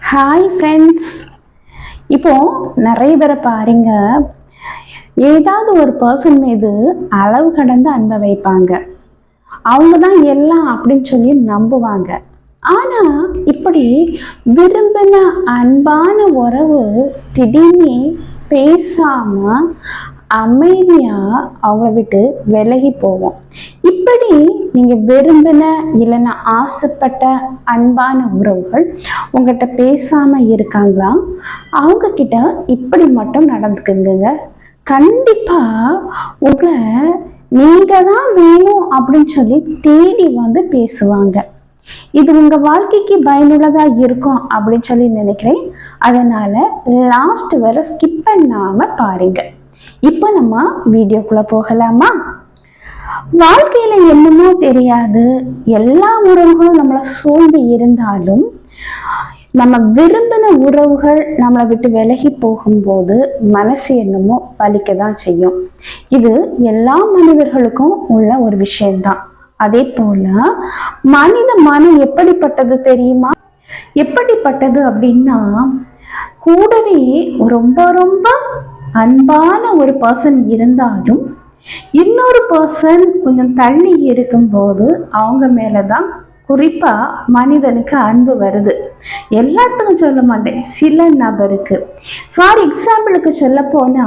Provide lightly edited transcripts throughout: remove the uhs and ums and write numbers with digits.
Hi friends. இப்போ நிறைய பேரை பாருங்க, ஏதாவது ஒரு பர்சன் மீது அளவு கடந்து அன்பை வைப்பாங்க. அவங்க தான் எல்லாம் அப்படின்னு சொல்லி நம்புவாங்க. ஆனா இப்படி விரும்பின அன்பான உறவு திடீர்னு பேசாம அமைதியா அவங்கள விட்டு விலகி போவோம். இப்படி நீங்க விரும்பின இல்லைன்னா ஆசைப்பட்ட அன்பான உறவுகள் உங்ககிட்ட பேசாம இருக்காங்களா? அவங்க கிட்ட இப்படி மட்டும் நடந்துக்குங்க. கண்டிப்பா உங்களை நீங்க தான் வேணும் அப்படின்னு சொல்லி தேடி வந்து பேசுவாங்க. இது உங்க வாழ்க்கைக்கு பயனுள்ளதா இருக்கும் அப்படின்னு சொல்லி நினைக்கிறேன். அதனால லாஸ்ட் வரை ஸ்கிப் பண்ணாம பாருங்க. இப்ப நம்ம வீடியோக்குள்ள போகலாமா? வாழ்க்கையில என்னமோ தெரியாது, எல்லா உறவுகளும் நம்மளை சூழ்ந்து இருந்தாலும் நம்ம விரும்பின உறவுகள் நம்மளை விட்டு விலகி போகும்போது மனசு என்னமோ வலிக்க தான் செய்யும். இது எல்லா மனிதர்களுக்கும் உள்ள ஒரு விஷயம்தான். அதே போல மனித மனம் எப்படிப்பட்டது தெரியுமா? எப்படிப்பட்டது அப்படின்னா, கூடவே ரொம்ப ரொம்ப அன்பான ஒரு பர்சன் இருந்தாலும் இன்னொரு பர்சன் கொஞ்சம் தள்ளி இருக்கும்போது அவங்க மேலதான் குறிப்பா மனிதனுக்கு அன்பு வருது. எல்லாத்துக்கும் சொல்ல மாட்டேன், சில நபருக்கு. ஃபார் எக்ஸாம்பிளுக்கு சொல்ல போனா,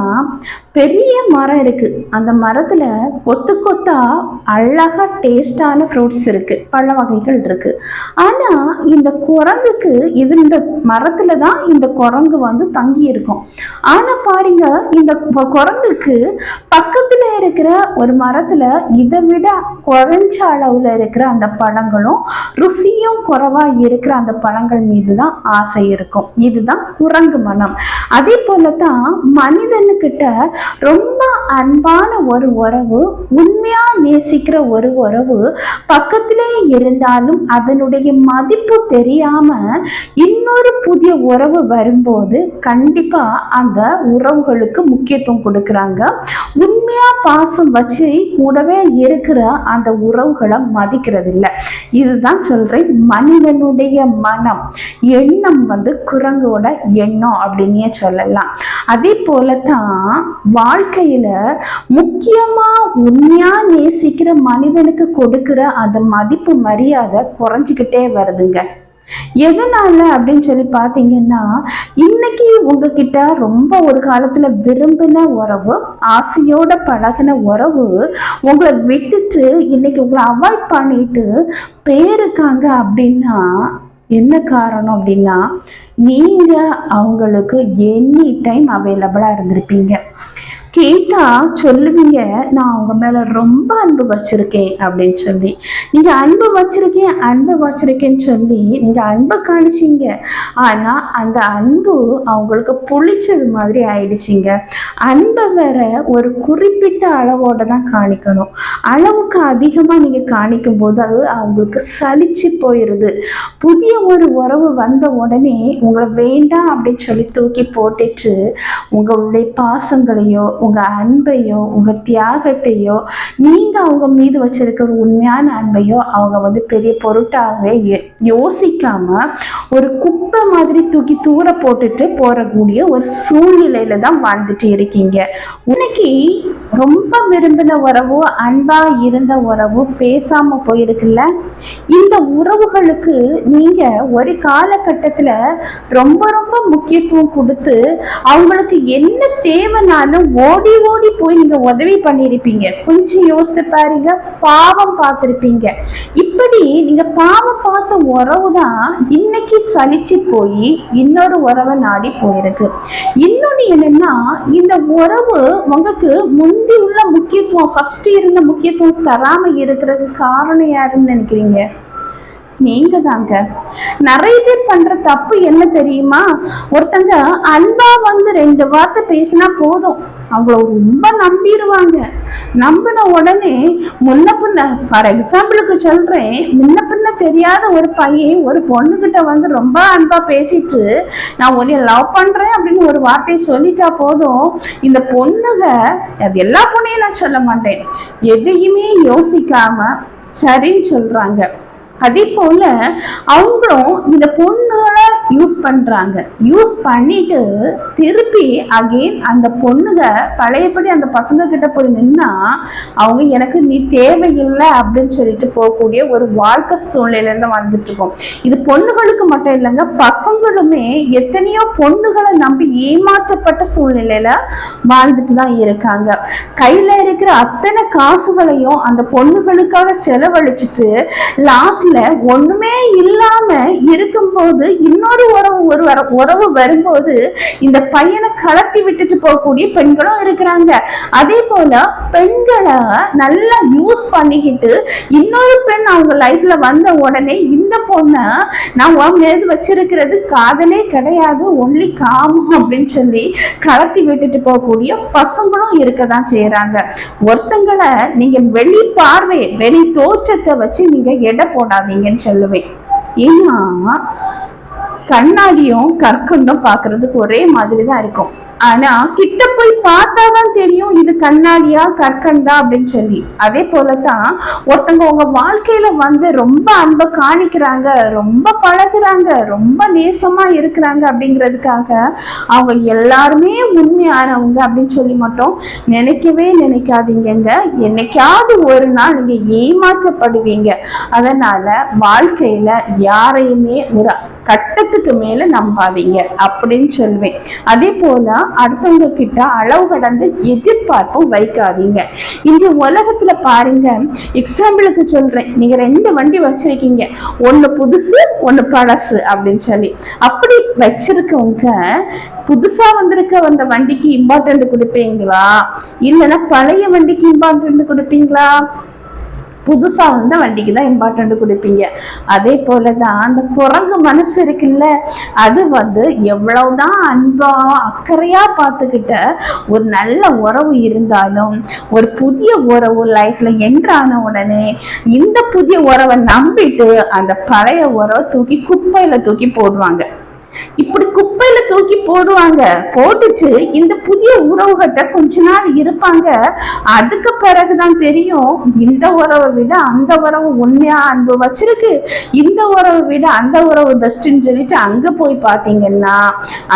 பெரிய மரம் இருக்கு, அந்த மரத்துல கொத்து கொத்தா அழகா டேஸ்டான ஃப்ரூட்ஸ் இருக்கு, பழ வகைகள் இருக்கு. ஆனா இந்த குரங்குக்கு இந்த மரத்துல தான் இந்த குரங்கு வந்து தங்கி இருக்கும். ஆனா பாருங்க, இந்த குரங்குக்கு பக்கத்துல இருக்கிற ஒரு மரத்துல இதை விட குறைஞ்ச அளவுல இருக்கிற அந்த பழங்களும் ருசியும் குறைவா இருக்கிற அந்த பழங்கள் மீதுதான் ஆசை இருக்கும். இதுதான் குரங்கு மனம். அதே போலதான் மனிதனுக்கிட்ட ரொம்ப அன்பான ஒரு உறவு, உண்மையா நேசிக்கிற ஒரு உறவு பக்கத்திலே இருந்தாலும் அதனுடைய மதிப்பு தெரியாம இன்னொரு புதிய உறவு வரும்போது கண்டிப்பா அந்த உறவுகளுக்கு முக்கியத்துவம் கொடுக்கறாங்க. உண்மையா பாசம் வச்சு கூடவே இருக்கிற அந்த உறவுகளை மதிக்கிறது இல்லை. இதுதான் சொல்றேன், மனிதனுடைய மனம், எண்ணம் வந்து குரங்கோட எண்ணம் அப்படின்னே சொல்லலாம். அதே போலதான் வாழ்க்கையில முக்கியமா உண்மையா நேசிக்கிற மனிதனுக்கு கொடுக்கிற அந்த மதிப்பு மரியாதை குறைஞ்சிக்கிட்டே வருதுங்க. எதனால அப்படின்னு சொல்லி பாத்தீங்கன்னா, இன்னைக்கு உங்ககிட்ட ரொம்ப ஒரு காலத்துல விரும்பின உறவு, ஆசையோட பழகின உறவு உங்களை விட்டுட்டு இன்னைக்கு உங்களை அவாய்ட் பண்ணிட்டு போயிருக்காங்க அப்படின்னா என்ன காரணம் அப்படின்னா, நீங்க அவங்களுக்கு எனி டைம் அவைலபிளா இருந்திருப்பீங்க. கேட்டா சொல்லுவீங்க, நான் அவங்க மேல ரொம்ப அன்பு வச்சிருக்கேன் அப்படின்னு சொல்லி. நீங்க அன்பு வச்சிருக்கேன்னு சொல்லி நீங்க அன்பை காணிச்சீங்க. ஆனா அந்த அன்பு அவங்களுக்கு புளிச்சது மாதிரி ஆயிடுச்சுங்க. அன்பை வேற ஒரு குறிப்பிட்ட அளவோட தான் காணிக்கணும். அளவுக்கு அதிகமா நீங்க காணிக்கும் போது அது அவங்களுக்கு சலிச்சு போயிருது. புதிய ஒரு உறவு வந்த உடனே உங்களை வேண்டாம் அப்படின்னு சொல்லி தூக்கி போட்டுட்டு உங்களுடைய பாசங்களையோ உங்க அன்பையோ உங்க தியாகத்தையோ நீங்க அவங்க மீது வச்சிருக்கிற உண்மையான அன்பையோ அவங்க வந்து பெரிய பொருட்டாவே யோசிக்காம ஒரு குப்பை மாதிரி தூக்கி தூர போட்டுட்டு போறக்கூடிய ஒரு சூழ்நிலையில தான் வாழ்ந்துட்டு இருக்கீங்க. இன்னைக்கு ரொம்ப விரும்பின உறவு, அன்பா இருந்த உறவு பேசாம போயிருக்குல்ல. இந்த உறவுகளுக்கு நீங்க ஒரு காலகட்டத்துல ரொம்ப ரொம்ப முக்கியத்துவம் கொடுத்து அவங்களுக்கு என்ன தேவைனாலும் ஓடி ஓடி போய் நீங்க உதவி பண்ணிருப்பீங்க. கொஞ்சம் யோசித்து பாருங்க, பாவம் பார்த்திருப்பீங்க. இப்படி நீங்க பாவம் பார்த்த உறவு தான் இன்னைக்கு சலிச்சு போய் இன்னொரு உறவை நாடி போயிருக்கு. இன்னொன்னு என்னன்னா, இந்த உறவு உங்களுக்கு முந்தி உள்ள முக்கியத்துவம், ஃபர்ஸ்ட் இருந்த முக்கியத்துவம் தராம இருக்கிறது காரணம் யாருன்னு நினைக்கிறீங்க? நீங்க தாங்க. நிறைய பேர் பண்ற தப்பு என்ன தெரியுமா? ஒருத்தங்க அன்பா வந்து 2 வார்த்தை பேசினா போதும், அவங்கள ரொம்ப நம்பிடுவாங்க. நம்பின உடனே முன்ன பின்ன, ஃபார் எக்ஸாம்பிளுக்கு சொல்றேன், முன்ன பின்ன தெரியாத ஒரு பையன் ஒரு பொண்ணுகிட்ட வந்து ரொம்ப அன்பா பேசிட்டு நான் உன்னை லவ் பண்றேன் அப்படின்னு ஒரு வார்த்தையை சொல்லிட்டா போதும், இந்த பொண்ணுங்க, அது எல்லா பொண்ணையும் நான் சொல்ல மாட்டேன், எதையுமே யோசிக்காம சரின்னு சொல்றாங்க. அதே போல அவங்களும் இந்த பொண்ணுகளை யூஸ் பண்றாங்க. யூஸ் பண்ணிட்டு திருப்பி அகைன் அந்த பொண்ணுங்க பழையபடி அந்த பசங்க கிட்ட போய் நின்னா அவங்க எனக்கு நீ தேவையில்லை அப்படின்னு சொல்லிட்டு போகக்கூடிய ஒரு வாழ்க்கை சூழ்நிலையில தான் வாழ்ந்துட்டு இருக்கோம். இது பொண்ணுகளுக்கு மட்டும் இல்லைங்க, பசங்களுமே எத்தனையோ பொண்ணுகளை நம்பி ஏமாற்றப்பட்ட சூழ்நிலையில வாழ்ந்துட்டு தான் இருக்காங்க. கையில இருக்கிற அத்தனை காசுகளையும் அந்த பொண்ணுகளுக்காக செலவழிச்சிட்டு லாஸ்ட்ல ஒண்ணுமே இல்லாம இருக்கும்போது இன்னொரு உறவு வரும்போது இந்த பையனை கலத்தி விட்டுட்டு போகக்கூடிய பெண்களும் இருக்கிறாங்க. அதே போல பெண்களை நல்லா யூஸ் பண்ணிக்கிட்டு இன்னொரு பெண் அவங்க லைஃப்ல வந்த உடனே இந்த பொண்ணை நான் உன் மீது வச்சிருக்கிறது காதலே கிடையாது, ஒன்லி காமம் அப்படின்னு சொல்லி கலத்தி விட்டுட்டு போகக்கூடிய பசங்களும் இருக்கதான் செய்யறாங்க. ஒருத்தங்களை நீங்க வெளி பார்வை வெளி தோற்றத்தை வச்சு நீங்க எடை போடாதீங்கன்னு சொல்லுவேன். ஏன்னா கண்ணாடியும் கற்கண்டும் பாக்குறதுக்கு ஒரே மாதிரி தான் இருக்கும். ஆனா கிட்ட போய் பார்த்தாதான் தெரியும் இது கண்ணாடியா கற்கண்டா அப்படின்னு சொல்லி. அதே போலதான் ஒருத்தங்க உங்க வாழ்க்கையில வந்து ரொம்ப அன்பை காணிக்கிறாங்க, ரொம்ப பழகுறாங்க, ரொம்ப நேசமா இருக்கிறாங்க அப்படிங்கிறதுக்காக அவங்க எல்லாருமே உண்மையானவங்க அப்படின்னு சொல்லி மட்டும் நினைக்காதீங்க. என்னைக்காவது ஒரு நாள் நீங்க ஏமாற்றப்படுவீங்க. அதனால வாழ்க்கையில யாரையுமே ஒரு கட்டத்துக்கு மேல நம்பாதீங்க அப்படின்னு சொல்லுவேன். அதே போல அடுத்தவங்க கிட்ட அளவு கடந்து எதிர்பார்ப்பும் வைக்காதீங்க. இன்று உலகத்துல பாருங்க, எக்ஸாம்பிளுக்கு சொல்றேன், நீங்க 2 வண்டி வச்சிருக்கீங்க, ஒண்ணு புதுசு ஒண்ணு பழசு அப்படின்னு சொல்லி. அப்படி வச்சிருக்கவங்க புதுசா வந்த வண்டிக்கு இம்பார்ட்டன்ட் கொடுப்பீங்களா, இல்லைன்னா பழைய வண்டிக்கு இம்பார்ட்டன்ட் கொடுப்பீங்களா? புதுசா வந்த வண்டிக்கு தான் இம்பார்ட்டன்ட் கொடுப்பீங்க. அதே போலதான் அந்த குரங்கு மனசு இருக்குல்ல, அது வந்து எவ்வளவுதான் அன்பா அக்கறையா பார்த்துக்கிட்ட ஒரு நல்ல உறவு இருந்தாலும் ஒரு புதிய உறவு லைஃப்ல என்ட்ரான உடனே இந்த புதிய உறவை நம்பிட்டு அந்த பழைய உறவை தூக்கி குப்பையில தூக்கி போடுவாங்க. இப்படி குப்பையில தூக்கி போடுவாங்க. போட்டுட்டு இந்த புதிய உறவுகிட்ட கொஞ்ச நாள் இருப்பாங்க. அதுக்கு பிறகுதான் தெரியும் இந்த உறவை விட அந்த உறவு உண்மையா அன்பு வச்சிருக்கு, இந்த உறவை விட அந்த உறவு பெஸ்ட்ன்னு சொல்லிட்டு அங்க போய் பாத்தீங்கன்னா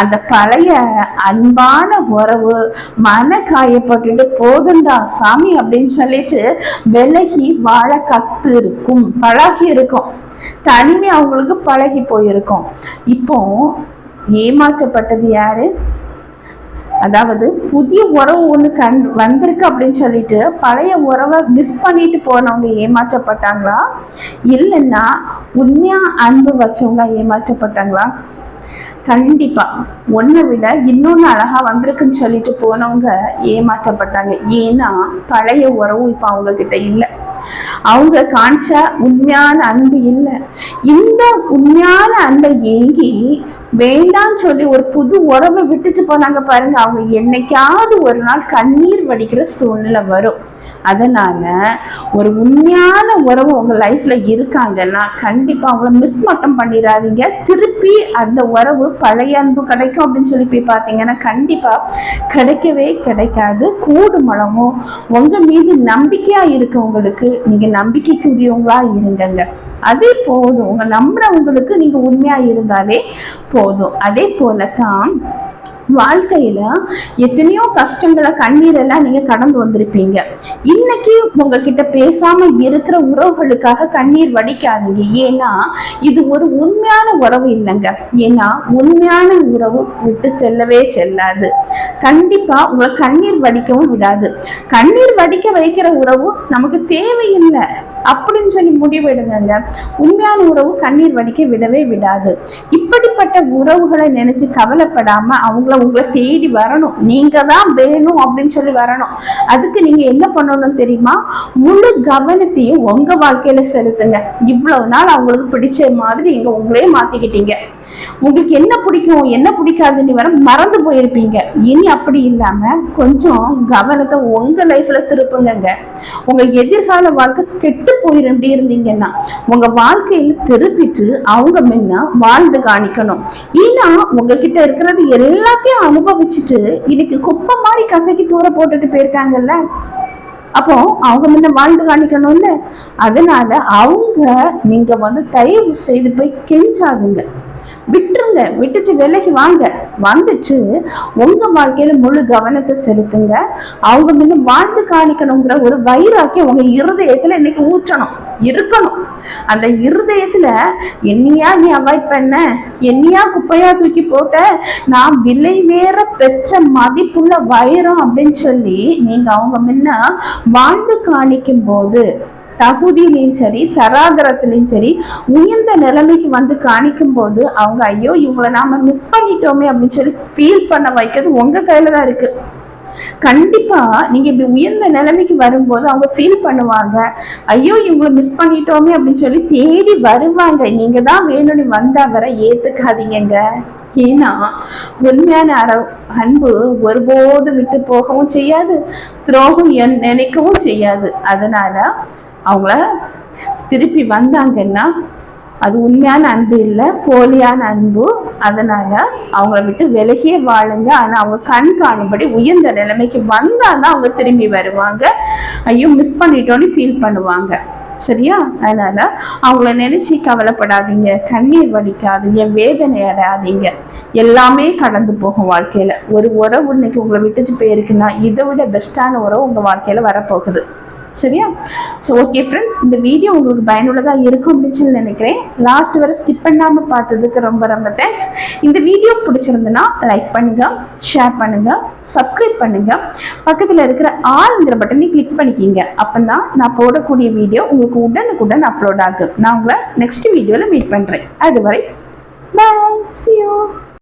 அந்த பழைய அன்பான உறவு மன காயப்பட்டுட்டு போதுண்டா சாமி அப்படின்னு சொல்லிட்டு விலகி வாழ கத்து இருக்கும், பழகி இருக்கும். தனிமை அவங்களுக்கு பழகி போயிருக்கும். இப்போ ஏமாற்றப்பட்டது யாரு? அதாவது புதிய உறவு ஒண்ணு வந்திருக்கு அப்படின்னு சொல்லிட்டு பழைய உறவை மிஸ் பண்ணிட்டு போனவங்க ஏமாற்றப்பட்டாங்களா, இல்லைன்னா உண்மையா அன்பு வச்சவங்க ஏமாற்றப்பட்டாங்களா? கண்டிப்பா ஒன்னை விட இன்னொன்னு அழகா வந்திருக்குன்னு சொல்லிட்டு போனவங்க ஏமாற்றப்பட்டாங்க. ஏன்னா பழைய உறவு இப்ப அவங்க கிட்ட இல்லை, அவங்க காணிச்ச உண்மையான அன்பு இல்லை. இந்த உண்மையான அன்பை ஏங்கி வேண்டான்னு சொல்லி ஒரு புது உறவை விட்டுட்டு போனாங்க பாருங்க, அவங்க என்னைக்காவது ஒரு நாள் கண்ணீர் வடிக்கிற சூழ்நிலை வரும். அதனால ஒரு உண்மையான உறவு உங்க லைஃப்ல இருக்காங்கன்னா கண்டிப்பா அவங்கள மிஸ் மட்டும் பண்ணிடாதீங்க. திருப்பி அந்த உறவு பழைய அன்பு கிடைக்கும் அப்படின்னு சொல்லி போய் பார்த்தீங்கன்னா கண்டிப்பா கிடைக்கவே கிடைக்காது. கூடு மலமும் உங்க மீது நம்பிக்கையா இருக்கவங்களுக்கு நீங்க நம்பிக்கைக்குரியவங்களா இருங்க. அதே போதும், உங்க நம்புறவங்களுக்கு நீங்க உண்மையா இருந்தாலே போதும். அதே போலதான் வாழ்க்கையில எத்தனையோ கஷ்டங்களை கண்ணீரெல்லாம் நீங்க கடந்து வந்திருப்பீங்க. இன்னைக்கு உங்ககிட்ட பேசாம இருக்கிற உறவுகளுக்காக கண்ணீர் வடிக்காதீங்க. ஏன்னா இது ஒரு உண்மையான உறவு இல்லைங்க. ஏன்னா உண்மையான உறவு விட்டு செல்லவே செல்லாது. கண்டிப்பா உங்களை கண்ணீர் வடிக்கவும் விடாது. கண்ணீர் வடிக்க வைக்கிற உறவு நமக்கு தேவையில்லை அப்படின்னு சொல்லி முடிவெடுங்க. உண்மையான உறவு கண்ணீர் வடிக்க விடவே விடாது. இப்படிப்பட்ட உறவுகளை நினைச்சு கவலைப்படாம அவங்கள உங்களை தேடி வரணும், நீங்க தான் வேணும் அப்படின்னு சொல்லி வரணும். அதுக்கு நீங்க என்ன பண்ணணும் தெரியுமா? முழு கவனத்தையும் உங்க வாழ்க்கையில செலுத்துங்க. இவ்வளவு நாள் அவங்களுக்கு பிடிச்ச மாதிரி நீங்க உங்களே மாத்திக்கிட்டீங்க. உங்களுக்கு என்ன பிடிக்கும் என்ன பிடிக்காதுன்னு வர மறந்து போயிருப்பீங்க. இனி அப்படி இல்லாம கொஞ்சம் கவனத்தை உங்க லைஃப்ல திருப்புங்க. உங்க எதிர்கால வாழ்க்கை கெட்டு போயிருந்து இருந்தீங்கன்னா உங்க வாழ்க்கையில திருப்பிட்டு அவங்க முன்ன வாழ்ந்து காணிக்கணும். ஏன்னா உங்ககிட்ட இருக்கிறது எல்லாத்தையும் அனுபவிச்சுட்டு இன்னைக்கு குப்பை மாதிரி கசக்கி தூர போட்டுட்டு போயிருக்காங்கல்ல, அப்போ அவங்க முன்ன வாழ்ந்து காணிக்கணும்ல. அதனால அவங்க நீங்க வந்து தயவு செய்து போய் கெஞ்சாதுங்க. விட்டுருங்க, விட்டுச்சு விலகி வாங்க. வந்துச்சு உங்க வாழ்க்கையில முழு கவனத்தை செலுத்துங்க. அவங்க முன்ன வாழ்ந்து காணிக்கணுங்கிற ஒரு வைராக்கியம் உங்க இருதயத்துல இன்னைக்கு ஊற்றணும், இருக்கணும். அந்த இருதயத்துல என்னையா நீ அவாய்ட் பண்ண, என்னையா குப்பையா தூக்கி போட்ட, நான் விலை வேற பெற்ற மதிப்புள்ள வைரம் அப்படின்னு சொல்லி நீங்க அவங்க முன்ன வாழ்ந்து காணிக்கும் போது, தகுதியிலையும் சரி தராதரத்திலையும் சரி உயர்ந்த நிலைமைக்கு வந்து காணிக்கும் போது அவங்க ஐயோ இவங்களை நாம மிஸ் பண்ணிட்டோமே அப்படின்னு சொல்லி ஃபீல் பண்ண வைக்கிறது உங்க கையில தான் இருக்கு. கண்டிப்பா நீங்க இப்படி உயர்ந்த நிலைமைக்கு வரும்போது அவங்க ஃபீல் பண்ணுவாங்க, ஐயோ இவங்களை மிஸ் பண்ணிட்டோமே அப்படின்னு சொல்லி தேடி வருவாங்க. நீங்க தான் வேணும்னு வந்தா வர ஏத்துக்காதீங்க. ஏன்னா உண்மையான அன்பு ஒருபோது விட்டு போகவும் செய்யாது, துரோகம் நினைக்கவும் செய்யாது. அதனால அவங்கள திருப்பி வந்தாங்கன்னா அது உண்மையான அன்பு இல்லை, போலியான அன்பு. அதனால அவங்கள விட்டு விலகியே வாழுங்க. ஆனா அவங்க கண் காணும்படி உயர்ந்த நிலைமைக்கு வந்தாதான் அவங்க திரும்பி வருவாங்க. ஐயோ மிஸ் பண்ணிட்டோன்னு ஃபீல் பண்ணுவாங்க. சரியா? அதனால அவங்கள நினைச்சு கவலைப்படாதீங்க, கண்ணீர் வடிக்காதீங்க, வேதனை அடையாதீங்க. எல்லாமே கடந்து போகும் வாழ்க்கையில. ஒரு உறவு இன்னைக்கு உங்களை விட்டுட்டு போயிருக்குன்னா இதை விட பெஸ்டான உறவு உங்க வாழ்க்கையில வரப்போகுது. சரியா? ஸோ ஓகே ஃப்ரெண்ட்ஸ், இந்த வீடியோ உங்களுக்கு பயனுள்ளதாக இருக்கும் அப்படின்னு சொல்லி நினைக்கிறேன். லாஸ்ட் வரை ஸ்கிப் பண்ணாமல் பார்த்ததுக்கு ரொம்ப ரொம்ப தேங்க்ஸ். இந்த வீடியோ பிடிச்சிருந்துன்னா லைக் பண்ணுங்க, ஷேர் பண்ணுங்க, சப்ஸ்கிரைப் பண்ணுங்க, பக்கத்தில் இருக்கிற ஆல்ங்கிற பட்டனை கிளிக் பண்ணிக்கிங்க. அப்போ தான் நான் போடக்கூடிய வீடியோ உங்களுக்கு உடனுக்குடன் அப்லோட் ஆகும். நான் உங்களை நெக்ஸ்ட் வீடியோவில் மீட் பண்ணுறேன். அதுவரை பாய், see you.